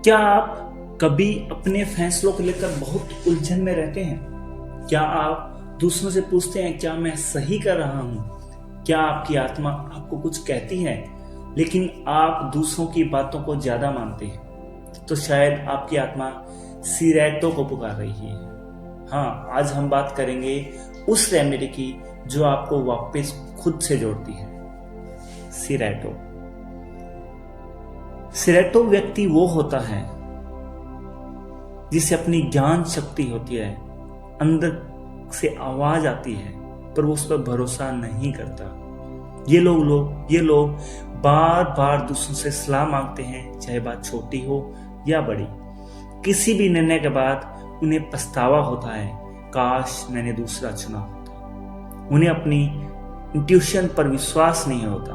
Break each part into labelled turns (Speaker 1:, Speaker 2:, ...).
Speaker 1: क्या आप कभी अपने फैसलों को लेकर बहुत उलझन में रहते हैं? क्या आप दूसरों से पूछते हैं क्या मैं सही कर रहा हूं? क्या आपकी आत्मा आपको कुछ कहती है लेकिन आप दूसरों की बातों को ज्यादा मानते हैं? तो शायद आपकी आत्मा सिरेटो को पुकार रही है। हाँ, आज हम बात करेंगे उस रेमेडी की जो आपको वापस खुद से जोड़ती है। सिरेटो। सिरेटो व्यक्ति वो होता है जिसे अपनी ज्ञान शक्ति होती है, अंदर से आवाज आती है पर वो उस पर भरोसा नहीं करता। ये लोग बार बार दूसरों से सलाह मांगते हैं, चाहे बात छोटी हो या बड़ी। किसी भी निर्णय के बाद उन्हें पछतावा होता है, काश मैंने दूसरा चुना होता। उन्हें अपनी इंट्यूशन पर विश्वास नहीं होता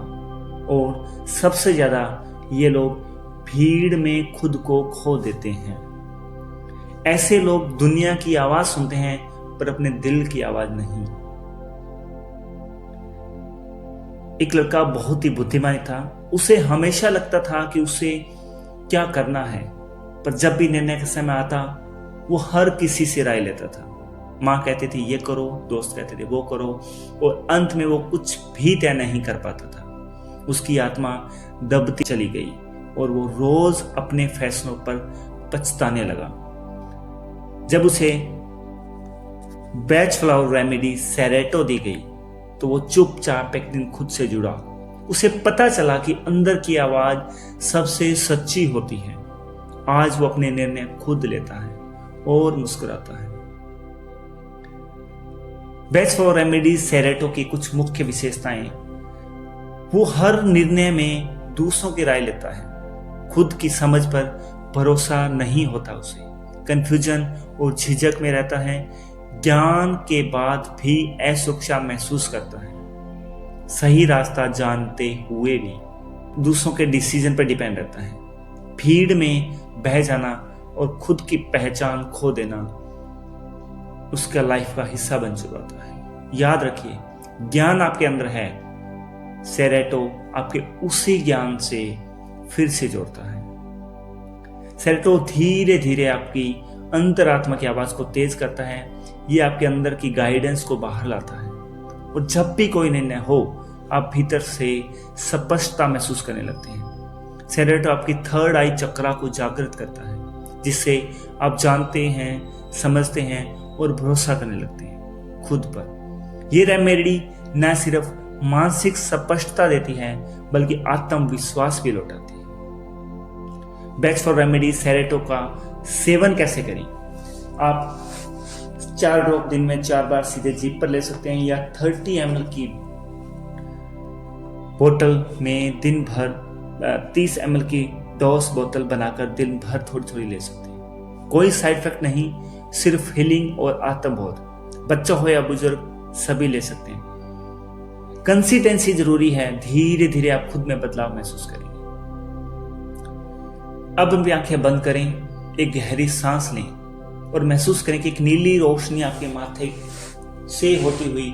Speaker 1: और सबसे ज्यादा ये लोग भीड़ में खुद को खो देते हैं। ऐसे लोग दुनिया की आवाज सुनते हैं पर अपने दिल की आवाज नहीं। एक लड़का बहुत ही बुद्धिमान था। उसे हमेशा लगता था कि उसे क्या करना है, पर जब भी निर्णय का समय आता वो हर किसी से राय लेता था। माँ कहती थी ये करो, दोस्त कहते थे वो करो, और अंत में वो कुछ भी तय नहीं कर पाता था। उसकी आत्मा दबती चली गई और वो रोज अपने फैसलों पर पछताने लगा। जब उसे बैच फ्लावर रेमेडी सेरेटो दी गई तो वो चुपचाप एक दिन खुद से जुड़ा। उसे पता चला कि अंदर की आवाज सबसे सच्ची होती है। आज वो अपने निर्णय खुद लेता है और मुस्कुराता है। बैच फ्लावर रेमेडी सेरेटो की कुछ मुख्य विशेषताएं। वो हर निर्णय में दूसरों की राय लेता है। खुद की समझ पर भरोसा नहीं होता उसे। कंफ्यूजन और झिझक में रहता है। ज्ञान के बाद भी असुरक्षा महसूस करता है। सही रास्ता जानते हुए भी दूसरों के डिसीजन पर डिपेंड रहता है। भीड़ में बह जाना और खुद की पहचान खो देना उसका लाइफ का हिस्सा बन चुका था। याद रखिए, ज्ञान आपके अंदर है। सेरेटो आपके उसी ज्ञान से फिर से जोड़ता है। सेरेटो धीरे धीरे आपकी अंतरात्मा की आवाज को तेज करता है। ये आपके अंदर की गाइडेंस को बाहर लाता है और जब भी कोई निर्णय हो आप भीतर से स्पष्टता महसूस करने लगते हैं। सेरेटो आपकी थर्ड आई चक्रा को जागृत करता है, जिससे आप जानते हैं, समझते हैं और भरोसा करने लगते हैं खुद पर। ये रेमेडी न सिर्फ मानसिक स्पष्टता देती है बल्कि आत्मविश्वास भी लौटाती है। बैच फॉर रेमेडी सेरेटो का सेवन कैसे करें? आप 4 ड्रॉप दिन में 4 बार सीधे जीभ पर ले सकते हैं या 30 ml की बोतल में दिन भर 30 ml की डोज बोतल बनाकर दिन भर थोड़ी थोड़ी ले सकते हैं। कोई साइड इफेक्ट नहीं, सिर्फ हीलिंग और आत्मबोध। बच्चा हो या बुजुर्ग सभी ले सकते हैं। कंसिस्टेंसी जरूरी है। धीरे धीरे आप खुद में बदलाव महसूस करेंगे। अब अपनी आंखें बंद करें, एक गहरी सांस लें और महसूस करें कि एक नीली रोशनी आपके माथे से होती हुई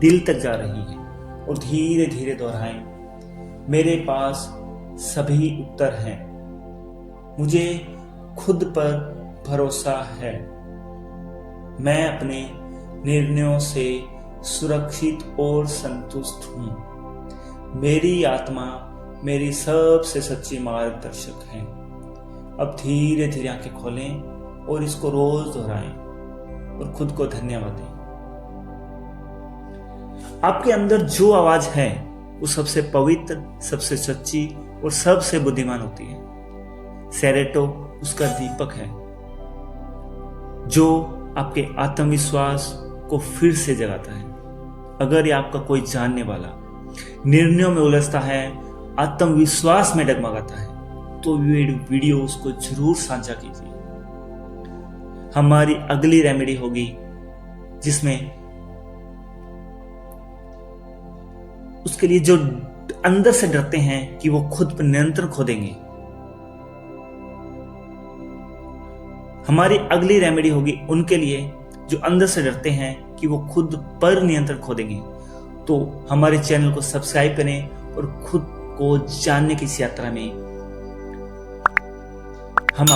Speaker 1: दिल तक जा रही है और धीरे धीरे दोहराएं, मेरे पास सभी उत्तर हैं। मुझे खुद पर भरोसा है। मैं अपने निर्णयों से सुरक्षित और संतुष्ट हूं। मेरी आत्मा मेरी सबसे सच्ची मार्गदर्शक है। अब धीरे धीरे आंखें खोलें और इसको रोज दोहराएं और खुद को धन्यवाद दें। आपके अंदर जो आवाज है वो सबसे पवित्र, सबसे सच्ची और सबसे बुद्धिमान होती है। सेरेटो उसका दीपक है जो आपके आत्मविश्वास को फिर से जगाता है। अगर ये आपका कोई जानने वाला निर्णयों में उलझता है, आत्मविश्वास में डगमगाता है, तो ये वीडियो उसको जरूर साझा कीजिए। हमारी अगली रेमेडी होगी जिसमें उसके लिए जो अंदर से डरते हैं कि वो खुद पर नियंत्रण खो देंगे। हमारी अगली रेमेडी होगी उनके लिए जो अंदर से डरते हैं कि वो खुद पर नियंत्रण खो देंगे। तो हमारे चैनल को सब्सक्राइब करें और खुद को जानने की इस यात्रा में हम